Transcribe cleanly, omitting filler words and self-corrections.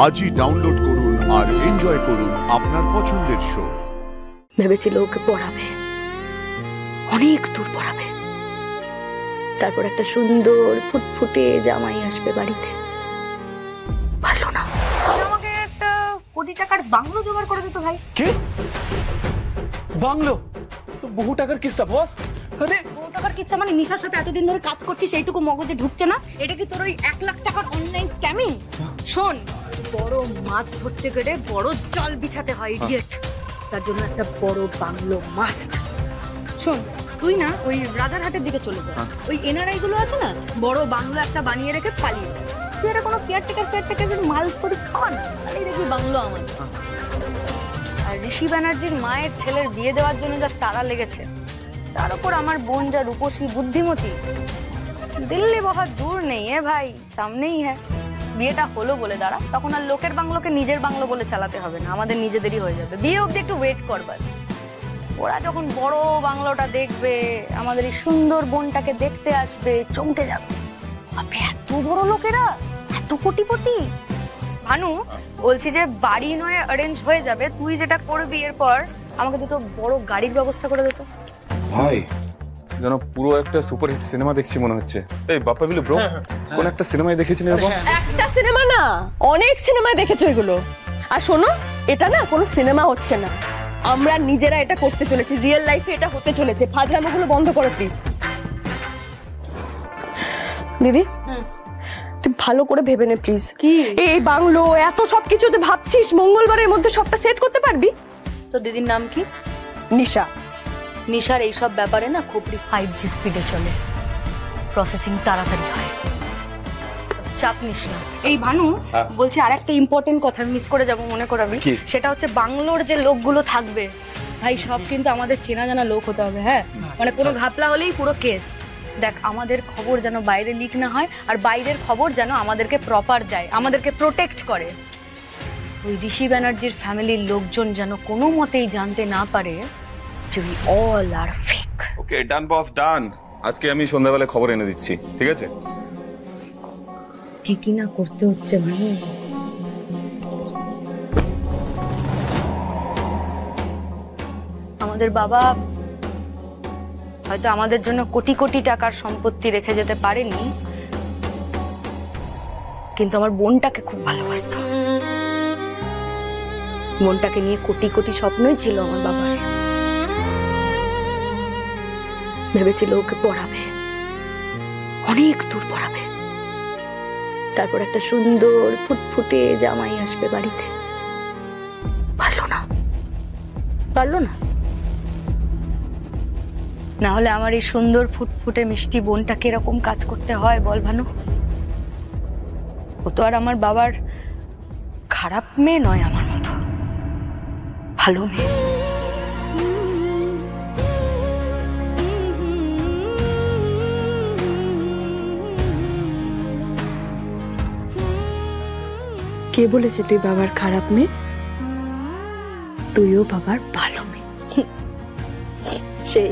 আজই ডাউনলোড করুন আর এনজয় করুন আপনার পছন্দের শো। ভেবেছিল ওকে পড়াবে, অনেক দূর পড়াবে, তারপর একটা সুন্দর ফুটফুটে জামাই আসবে বাড়িতে। পারলো না। আমাকে একটা কোটি টাকার বাংলো জোগাড় করে দিত ভাই। কি বাংলো? তো বহু টাকার কিস্সা বস। আরে বহু টাকার কিস্সা মানে নিশার সাথে এতদিন ধরে কাজ করছিস সেইটুকু মগজে ঢুকছে না? এটা কি তোর ওই 1 লাখ টাকার অনলাইন স্ক্যামিং? শোন, বড় মাছ ধরতে গেলে বড় জাল বিছাতে হয় ইডিয়েট। তার জন্য একটা বড় বাংলো মাস্ট। শোন, তুই না ওই রাজারহাটের দিকে চলে যা, ওই এনআরআই গুলো আছে না, বড় বাংলো একটা বানিয়ে রেখে পালিয়ে যা। তুই এটা কোনো কেয়ারটেকার মাল করে খাওয়া না, তাহলে দেখবি বাংলো আমার। আর ঋষি ব্যানার্জির মায়ের ছেলের বিয়ে দেওয়ার জন্য যা তাড়া লেগেছে, তার উপর আমার বোন যা রূপসী বুদ্ধিমতী, দিল্লি বহুত দূর নেই ভাই, সামনেই হ্যাঁ। বিয়েটা হলো বলে দাঁড়া, তখন আর লোকের বাংলোকে নিজের বাংলো বলে চালাতে হবে না, আমাদের নিজেদেরই হয়ে যাবে। বিয়ে অবধি একটু ওয়েট কর বাস। ওরা যখন বড় বাংলোটা দেখবে, আমাদের এই সুন্দর বোনটাকে দেখতে আসবে, চমকে যাবে। আপনি এত বড় লোকেরা, এত কোটিপতি। ভানু, বলছি যে বাড়ি নয় অ্যারেঞ্জ হয়ে যাবে, তুই যেটা করবি এরপর আমাকে দুটো বড় গাড়ির ব্যবস্থা করে দিত। ভাই যেন পুরো একটা সুপারহিট সিনেমা দেখছি মনে হচ্ছে। এই বাপ্পা বিলু ব্রো, কোন একটা সিনেমায় দেখেছেন এরকম? একটা সিনেমা না, অনেক সিনেমায় দেখেছো এগুলো। আর শোনো, এটা না কোনো সিনেমা হচ্ছে না, আমরা নিজেরা এটা করতে চলেছি, রিয়েল লাইফে এটা হতে চলেছে। ফাজলামোগুলো বন্ধ করো প্লিজ। দিদি তুই ভালো করে ভেবে নে প্লিজ। কি এই বাংলো এত সবকিছু যে ভাবছিস, মঙ্গলবারের মধ্যে সবটা সেট করতে পারবি? তো দিদির নাম কি? নিশা। নিশার এইসব ব্যাপারে না খুবই 5G স্পিডে চলে, প্রসেসিং তাড়াতাড়ি হয়, চাপ নিস না। এই ভানু, বলছি আরেকটা ইম্পর্টেন্ট কথা মিস করে যাব, মনে করাবি। সেটা হচ্ছে বাংলোর যে লোকগুলো থাকবে ভাই, সব কিন্তু আমাদের চেনা জানা লোক হতে হবে। হ্যাঁ, মানে কোনো ঘাপলা হলেই পুরো কেস। দেখ, আমাদের খবর যেন বাইরে লিক না হয়, আর বাইরের খবর যেন আমাদেরকে প্রপার যায়, আমাদেরকে প্রোটেক্ট করে। ওই ঋষি ব্যানার্জির ফ্যামিলির লোকজন যেন কোনো মতেই জানতে না পারে যে উই অল আর ফেক। ওকে ডান বস ডান। আজকে আমি সন্ধ্যাবেলা খবর এনে দিচ্ছি, ঠিক আছে? কি না করতে হচ্ছে ভাই। আমাদের বাবা হয়তো আমাদের জন্য কোটি কোটি টাকার সম্পত্তি রেখে যেতে পারেনি, কিন্তু আমার বোনটাকে খুব ভালোবাসতো। বোনটাকে নিয়ে কোটি কোটি স্বপ্নই ছিল আমার বাবার। ভেবেছিল ওকে পড়াবে, অনেক দূর পড়াবে, তারপর একটা সুন্দর ফুটফুটে জামাই আসবে বাড়িতে। পারলো না। না হলে আমার এই সুন্দর ফুটফুটে মিষ্টি বোনটাকে এরকম কাজ করতে হয় বল ভানু? ও তো আর আমার বাবার খারাপ মেয়ে নয়, আমার মতো ভালো মেয়ে। কে বলেছে তুই বাবার খারাপ মেয়ে? তুইও বাবার ভালো মেয়ে। সেই